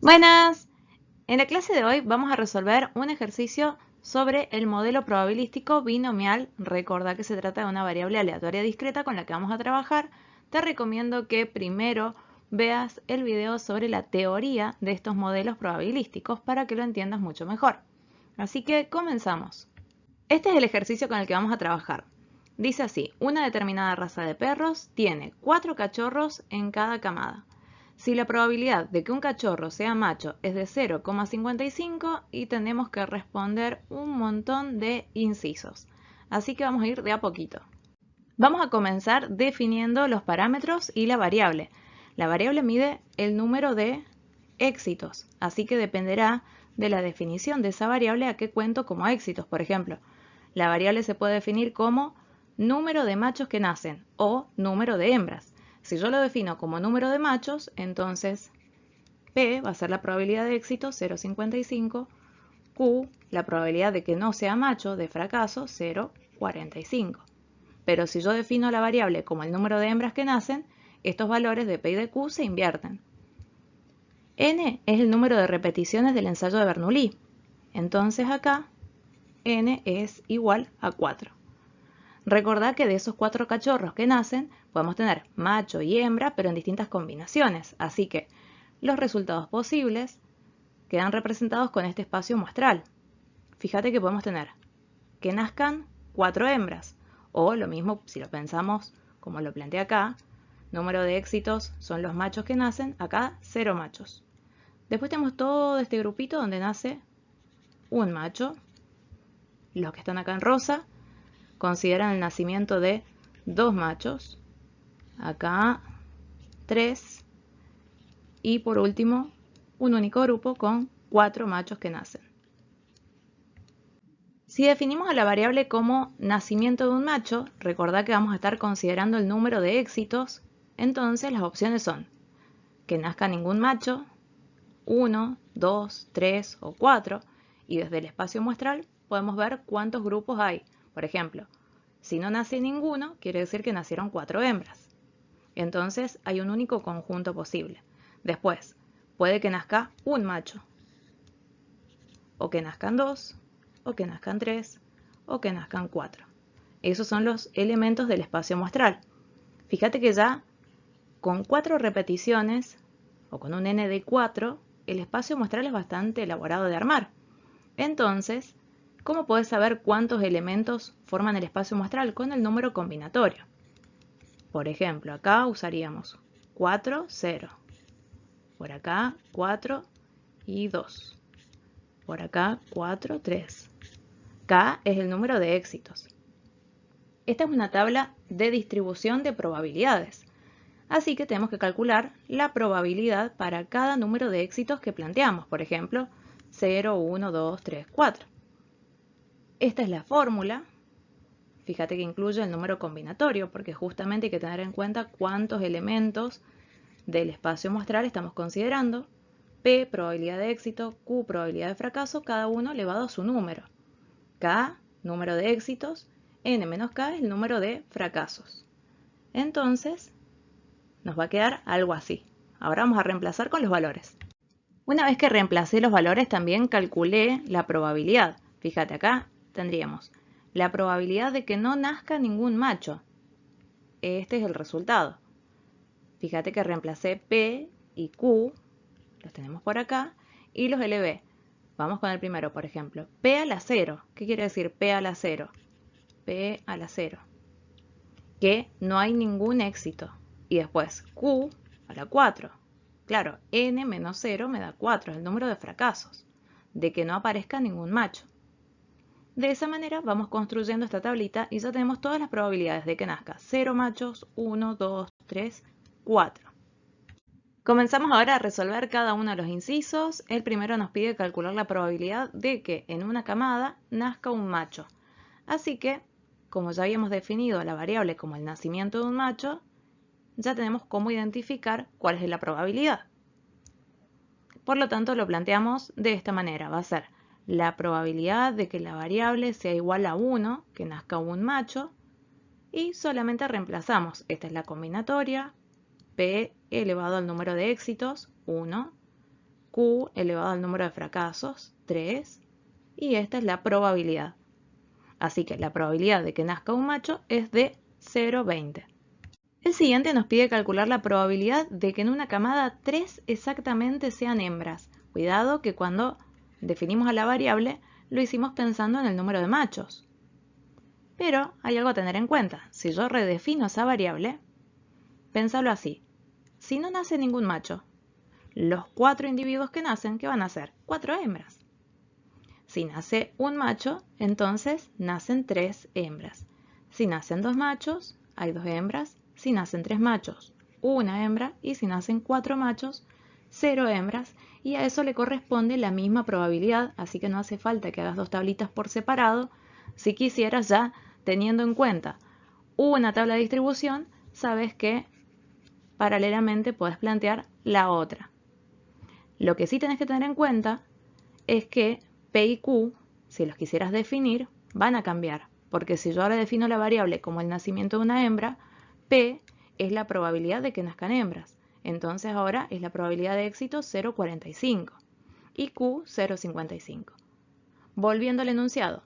Buenas. En la clase de hoy vamos a resolver un ejercicio sobre el modelo probabilístico binomial. Recordá que se trata de una variable aleatoria discreta con la que vamos a trabajar. Te recomiendo que primero veas el video sobre la teoría de estos modelos probabilísticos para que lo entiendas mucho mejor. Así que comenzamos. Este es el ejercicio con el que vamos a trabajar. Dice así: una determinada raza de perros tiene 4 cachorros en cada camada. Si la probabilidad de que un cachorro sea macho es de 0,55 y tenemos que responder un montón de incisos. Así que vamos a ir de a poquito. Vamos a comenzar definiendo los parámetros y la variable. La variable mide el número de éxitos, así que dependerá de la definición de esa variable a qué cuento como éxitos. Por ejemplo, la variable se puede definir como número de machos que nacen o número de hembras. Si yo lo defino como número de machos, entonces P va a ser la probabilidad de éxito 0,55, Q la probabilidad de que no sea macho de fracaso 0,45. Pero si yo defino la variable como el número de hembras que nacen, estos valores de P y de Q se invierten. N es el número de repeticiones del ensayo de Bernoulli. Entonces acá N es igual a 4. Recordá que de esos 4 cachorros que nacen, podemos tener macho y hembra, pero en distintas combinaciones. Así que los resultados posibles quedan representados con este espacio muestral. Fíjate que podemos tener que nazcan 4 hembras, o lo mismo si lo pensamos como lo planteé acá, número de éxitos son los machos que nacen, acá 0 machos. Después tenemos todo este grupito donde nace un macho. Los que están acá en rosa consideran el nacimiento de 2 machos, acá 3, y por último un único grupo con 4 machos que nacen. Si definimos a la variable como nacimiento de un macho, recordá que vamos a estar considerando el número de éxitos. Entonces las opciones son que nazca ningún macho, 1, 2, 3 o 4, y desde el espacio muestral podemos ver cuántos grupos hay. Por ejemplo, si no nace ninguno, quiere decir que nacieron 4 hembras. Entonces hay un único conjunto posible. Después, puede que nazca un macho, o que nazcan 2, o que nazcan 3, o que nazcan 4. Esos son los elementos del espacio muestral. Fíjate que ya con 4 repeticiones, o con un n de 4, el espacio muestral es bastante elaborado de armar. Entonces, ¿cómo podés saber cuántos elementos forman el espacio muestral? Con el número combinatorio. Por ejemplo, acá usaríamos 4, 0. Por acá 4 y 2. Por acá 4, 3. K es el número de éxitos. Esta es una tabla de distribución de probabilidades. Así que tenemos que calcular la probabilidad para cada número de éxitos que planteamos. Por ejemplo, 0, 1, 2, 3, 4. Esta es la fórmula. Fíjate que incluye el número combinatorio, porque justamente hay que tener en cuenta cuántos elementos del espacio muestral estamos considerando. P, probabilidad de éxito, Q, probabilidad de fracaso, cada uno elevado a su número. K, número de éxitos, N menos K es el número de fracasos. Entonces, nos va a quedar algo así. Ahora vamos a reemplazar con los valores. Una vez que reemplacé los valores, también calculé la probabilidad. Fíjate, acá tendríamos la probabilidad de que no nazca ningún macho. Este es el resultado. Fíjate que reemplacé P y Q, los tenemos por acá, y los elevé. Vamos con el primero, por ejemplo. P a la 0. ¿Qué quiere decir P a la 0? P a la 0. Que no hay ningún éxito. Y después Q a la 4. Claro, N menos 0 me da 4, es el número de fracasos, de que no aparezca ningún macho. De esa manera vamos construyendo esta tablita y ya tenemos todas las probabilidades de que nazca 0 machos, 1, 2, 3, 4. Comenzamos ahora a resolver cada uno de los incisos. El primero nos pide calcular la probabilidad de que en una camada nazca un macho. Así que, como ya habíamos definido la variable como el nacimiento de un macho, ya tenemos cómo identificar cuál es la probabilidad. Por lo tanto, lo planteamos de esta manera. Va a ser la probabilidad de que la variable sea igual a 1, que nazca un macho, y solamente reemplazamos. Esta es la combinatoria, P elevado al número de éxitos, 1, Q elevado al número de fracasos, 3, y esta es la probabilidad. Así que la probabilidad de que nazca un macho es de 0,20. El siguiente nos pide calcular la probabilidad de que en una camada 3 exactamente sean hembras. Cuidado que cuando definimos a la variable lo hicimos pensando en el número de machos. Pero hay algo a tener en cuenta. Si yo redefino esa variable, pénsalo así. Si no nace ningún macho, los 4 individuos que nacen, ¿qué van a ser? 4 hembras. Si nace un macho, entonces nacen 3 hembras. Si nacen 2 machos, hay 2 hembras. Si nacen 3 machos, 1 hembra. Y si nacen 4 machos, 0 hembras. Y a eso le corresponde la misma probabilidad, así que no hace falta que hagas 2 tablitas por separado. Si quisieras ya, teniendo en cuenta una tabla de distribución, sabes que paralelamente puedes plantear la otra. Lo que sí tenés que tener en cuenta es que P y Q, si los quisieras definir, van a cambiar. Porque si yo ahora defino la variable como el nacimiento de una hembra, P es la probabilidad de que nazcan hembras. Entonces ahora es la probabilidad de éxito 0,45 y Q 0,55. Volviendo al enunciado,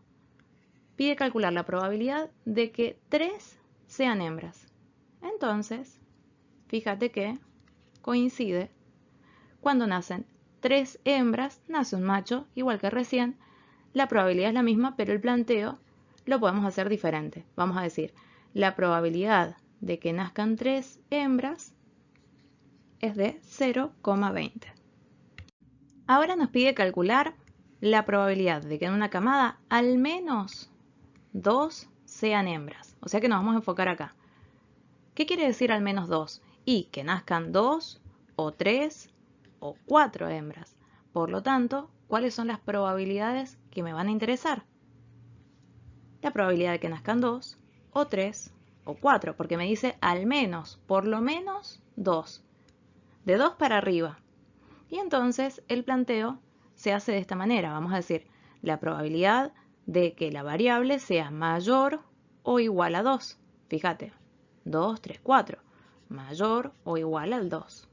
pide calcular la probabilidad de que 3 sean hembras. Entonces, fíjate que coincide. Cuando nacen 3 hembras, nace un macho, igual que recién. La probabilidad es la misma, pero el planteo lo podemos hacer diferente. Vamos a decir, la probabilidad de que nazcan 3 hembras es de 0,20. Ahora nos pide calcular la probabilidad de que en una camada al menos 2 sean hembras. O sea que nos vamos a enfocar acá. ¿Qué quiere decir al menos 2? Y que nazcan 2 o 3 o 4 hembras. Por lo tanto, ¿cuáles son las probabilidades que me van a interesar? La probabilidad de que nazcan 2 o 3 o 4, porque me dice al menos, por lo menos 2. De 2 para arriba. Y entonces el planteo se hace de esta manera. Vamos a decir, la probabilidad de que la variable sea mayor o igual a 2. Fíjate, 2, 3, 4. Mayor o igual al 2.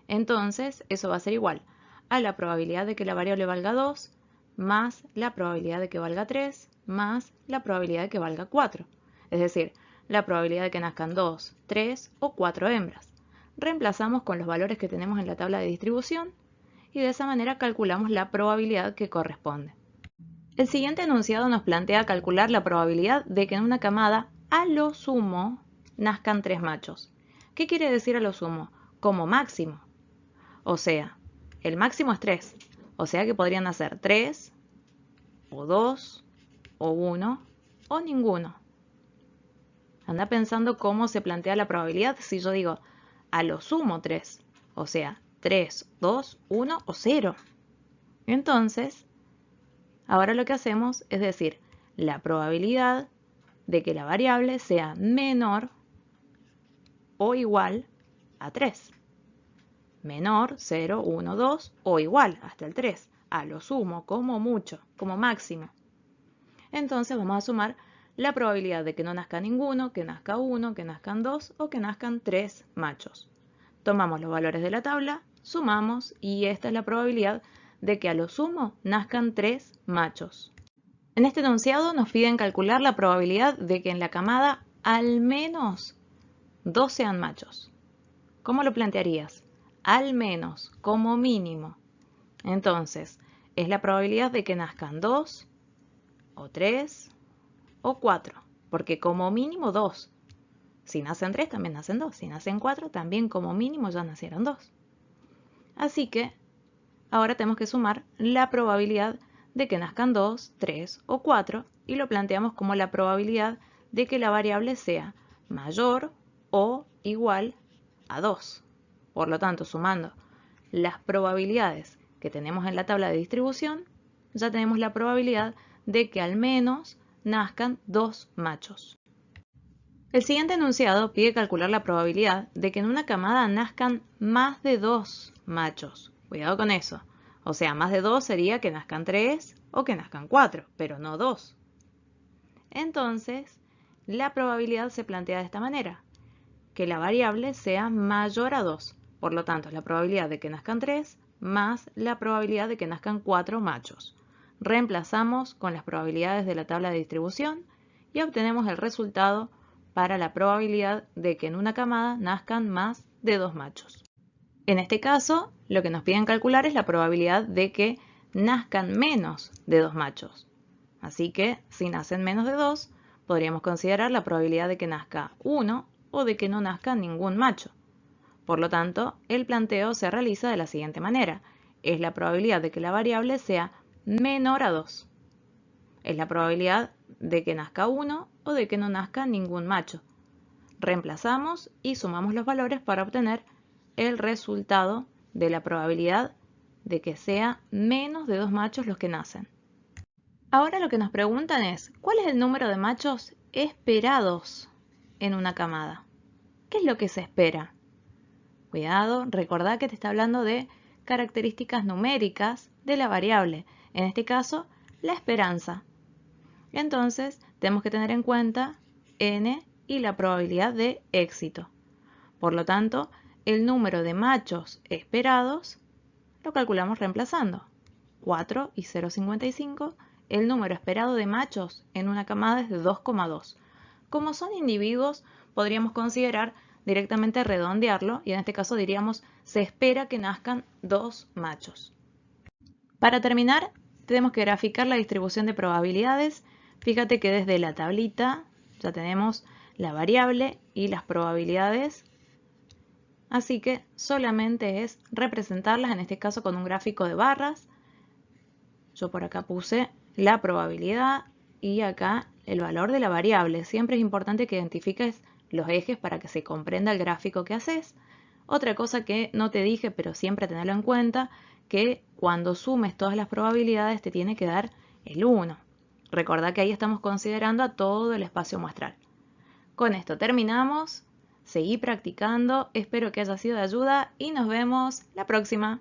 Entonces, eso va a ser igual a la probabilidad de que la variable valga 2 más la probabilidad de que valga 3 más la probabilidad de que valga 4. Es decir, la probabilidad de que nazcan 2, 3 o 4 hembras. Reemplazamos con los valores que tenemos en la tabla de distribución y de esa manera calculamos la probabilidad que corresponde. El siguiente enunciado nos plantea calcular la probabilidad de que en una camada, a lo sumo, nazcan 3 machos. ¿Qué quiere decir a lo sumo? Como máximo. O sea, el máximo es 3. O sea que podrían nacer 3, o 2, o 1, o ninguno. Anda pensando cómo se plantea la probabilidad si yo digo a lo sumo 3. O sea, 3, 2, 1 o 0. Entonces, ahora lo que hacemos es decir, la probabilidad de que la variable sea menor o igual a 3. Menor, 0, 1, 2 o igual hasta el 3. A lo sumo, como mucho, como máximo. Entonces vamos a sumar la probabilidad de que no nazca ninguno, que nazca 1, que nazcan 2 o que nazcan 3 machos. Tomamos los valores de la tabla, sumamos y esta es la probabilidad de que a lo sumo nazcan 3 machos. En este enunciado nos piden calcular la probabilidad de que en la camada al menos 2 sean machos. ¿Cómo lo plantearías? Al menos, como mínimo. Entonces, es la probabilidad de que nazcan 2, o 3, o 4. Porque como mínimo 2. Si nacen 3, también nacen 2. Si nacen 4, también como mínimo ya nacieron 2. Así que, ahora tenemos que sumar la probabilidad de que nazcan 2, 3 o 4. Y lo planteamos como la probabilidad de que la variable sea mayor o igual a 2. Por lo tanto, sumando las probabilidades que tenemos en la tabla de distribución, ya tenemos la probabilidad de que al menos nazcan 2 machos. El siguiente enunciado pide calcular la probabilidad de que en una camada nazcan más de 2 machos. Cuidado con eso. O sea, más de 2 sería que nazcan 3 o que nazcan 4, pero no 2. Entonces, la probabilidad se plantea de esta manera, que la variable sea mayor a 2. Por lo tanto, la probabilidad de que nazcan 3 más la probabilidad de que nazcan 4 machos. Reemplazamos con las probabilidades de la tabla de distribución y obtenemos el resultado para la probabilidad de que en una camada nazcan más de 2 machos. En este caso, lo que nos piden calcular es la probabilidad de que nazcan menos de 2 machos. Así que, si nacen menos de 2, podríamos considerar la probabilidad de que nazca 1 o de que no nazca ningún macho. Por lo tanto, el planteo se realiza de la siguiente manera. Es la probabilidad de que la variable sea menor a 2. Es la probabilidad de que nazca 1 o de que no nazca ningún macho. Reemplazamos y sumamos los valores para obtener el resultado de la probabilidad de que sea menos de 2 machos los que nacen. Ahora lo que nos preguntan es, ¿cuál es el número de machos esperados en una camada? ¿Qué es lo que se espera? Cuidado, recordá que te está hablando de características numéricas de la variable, en este caso, la esperanza. Entonces, tenemos que tener en cuenta n y la probabilidad de éxito. Por lo tanto, el número de machos esperados lo calculamos reemplazando. 4 y 0,55. El número esperado de machos en una camada es de 2,2. Como son individuos, podríamos considerar directamente redondearlo y en este caso diríamos se espera que nazcan 2 machos. Para terminar, tenemos que graficar la distribución de probabilidades. Fíjate que desde la tablita ya tenemos la variable y las probabilidades. Así que solamente es representarlas, en este caso con un gráfico de barras. Yo por acá puse la probabilidad y acá el valor de la variable. Siempre es importante que identifiques los ejes para que se comprenda el gráfico que haces. Otra cosa que no te dije, pero siempre tenerlo en cuenta, que cuando sumes todas las probabilidades te tiene que dar el 1. Recordá que ahí estamos considerando a todo el espacio muestral. Con esto terminamos. Seguí practicando, espero que haya sido de ayuda y nos vemos la próxima.